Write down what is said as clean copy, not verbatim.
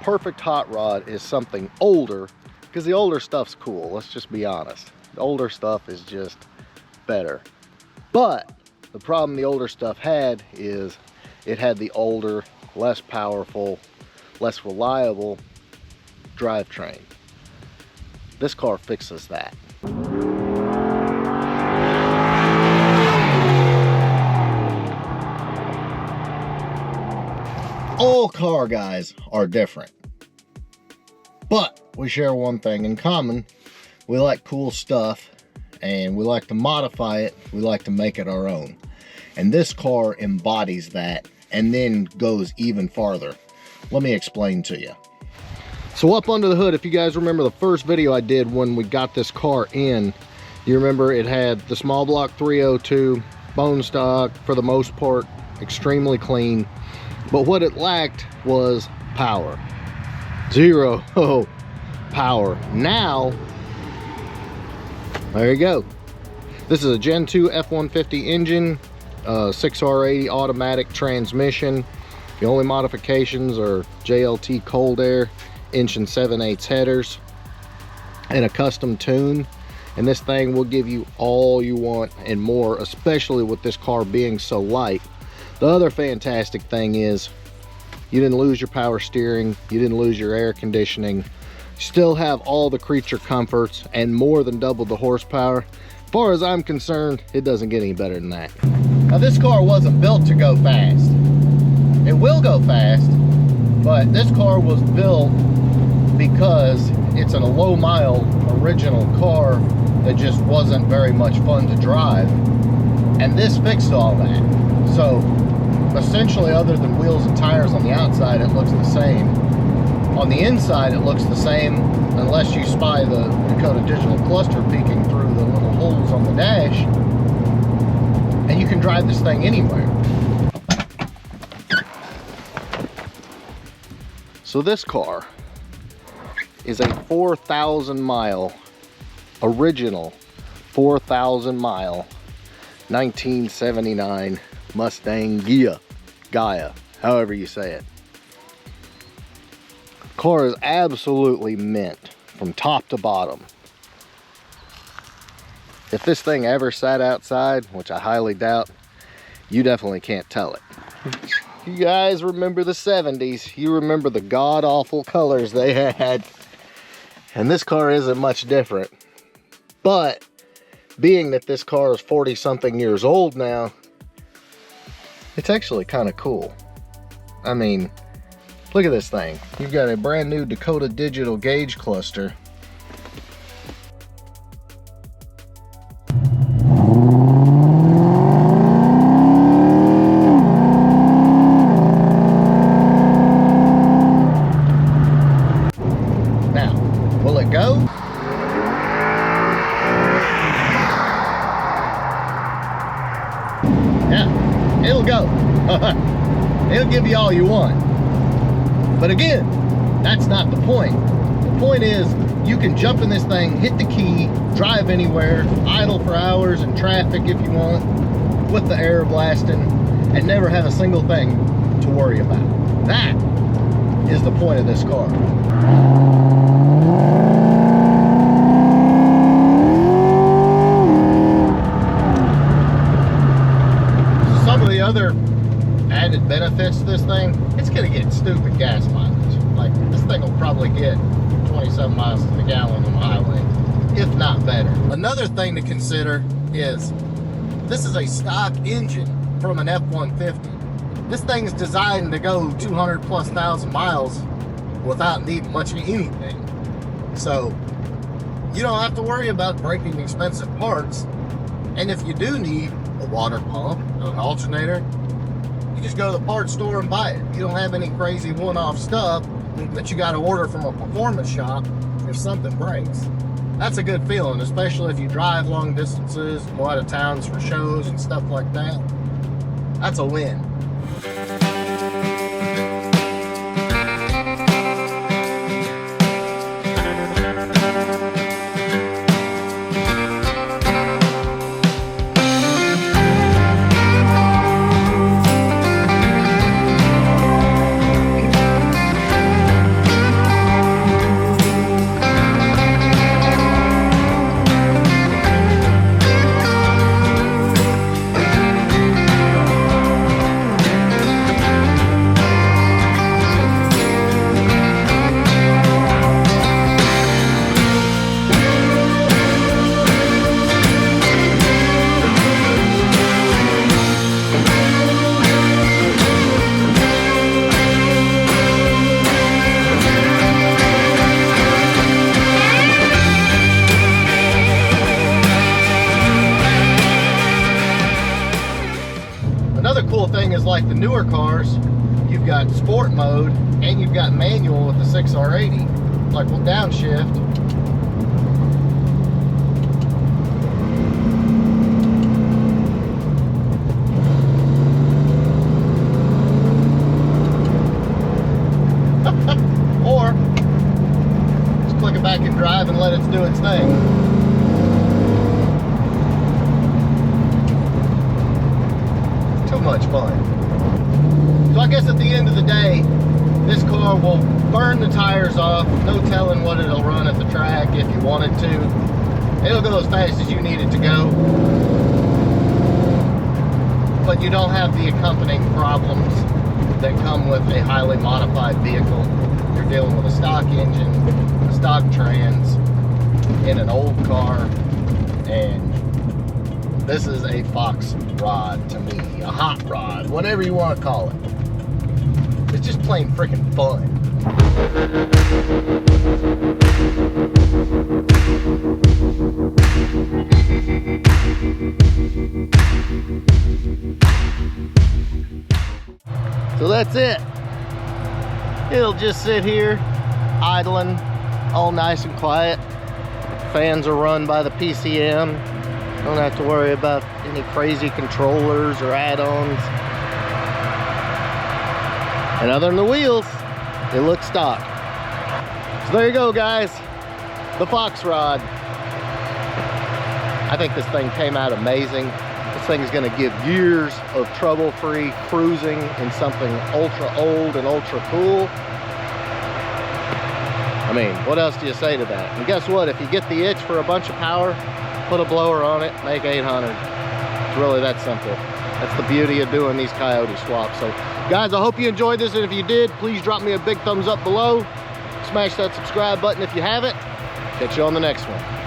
perfect hot rod is something older, because the older stuff's cool. Let's just be honest. The older stuff is just better. But the problem the older stuff had is it had the older, less powerful, less reliable drivetrain. This car fixes that. All car guys are different, but we share one thing in common. We like cool stuff, and we like to modify it. We like to make it our own. And this car embodies that and then goes even farther. Let me explain to you. So up under the hood, if you guys remember the first video I did when we got this car in, you remember it had the small block 302, bone stock for the most part, extremely clean. But what it lacked was power. Zero power. Now, there you go. This is a Gen 2 F-150 engine, 6R80 automatic transmission. The only modifications are JLT cold air, 1 7/8" headers, and a custom tune. And this thing will give you all you want and more, especially with this car being so light. The other fantastic thing is you didn't lose your power steering, you didn't lose your air conditioning, still have all the creature comforts and more than double the horsepower. As far as I'm concerned, it doesn't get any better than that. Now this car wasn't built to go fast. It will go fast, but this car was built because it's a low mile original car that just wasn't very much fun to drive. And this fixed all that. So essentially, other than wheels and tires on the outside, it looks the same. On the inside, it looks the same, unless you spy the Dakota digital cluster peeking through the little holes on the dash. And you can drive this thing anywhere. So this car is a 4,000 mile, original 4,000 mile, 1979 Mustang Gaia, however you say it. Car is absolutely mint from top to bottom. If this thing ever sat outside, which I highly doubt, you definitely can't tell it. You guys remember the 70s. You remember the god-awful colors they had. And this car isn't much different. But being that this car is 40-something years old now, it's actually kind of cool. I mean, look at this thing. You've got a brand new Dakota digital gauge cluster. Now, will it go? Yeah, it'll go. It'll give you all you want. But again, that's not the point. The point is you can jump in this thing, hit the key, drive anywhere, idle for hours in traffic if you want, with the air blasting, and never have a single thing to worry about. That is the point of this car. Some of the other added benefits to this thing, it's gonna get stupid gas mileage. Like, this thing will probably get 27 miles to the gallon on the highway, if not better. Another thing to consider is this is a stock engine from an F-150. This thing's designed to go 200,000+ miles without needing much of anything. So you don't have to worry about breaking expensive parts. And if you do need a water pump, an alternator, you just go to the parts store and buy it. You don't have any crazy one-off stuff that you got to order from a performance shop if something breaks. That's a good feeling, especially if you drive long distances, go out of towns for shows and stuff like that. That's a win. thing is, like the newer cars, you've got sport mode and you've got manual with the 6R80. Like, we'll downshift. Or just click it back in drive and let it do its thing. Too much fun. So I guess at the end of the day, this car will burn the tires off. No telling what it'll run at the track if you wanted to. It'll go as fast as you need it to go. But you don't have the accompanying problems that come with a highly modified vehicle. You're dealing with a stock engine, a stock trans, in an old car, and this is a FOXROD to me, a hot rod, whatever you want to call it. It's just plain freaking fun. So that's it. It'll just sit here, idling, all nice and quiet. Fans are run by the PCM. Don't have to worry about any crazy controllers or add-ons. And other than the wheels, they look stock. So there you go, guys. The FOXROD. I think this thing came out amazing. This thing is going to give years of trouble-free cruising in something ultra old and ultra cool. I mean, what else do you say to that? And guess what? If you get the itch for a bunch of power, put a blower on it, make 800. It's really that simple. That's the beauty of doing these Coyote swaps. So guys, I hope you enjoyed this, and if you did, please drop me a big thumbs up below. Smash that subscribe button if you haven't. Catch you on the next one.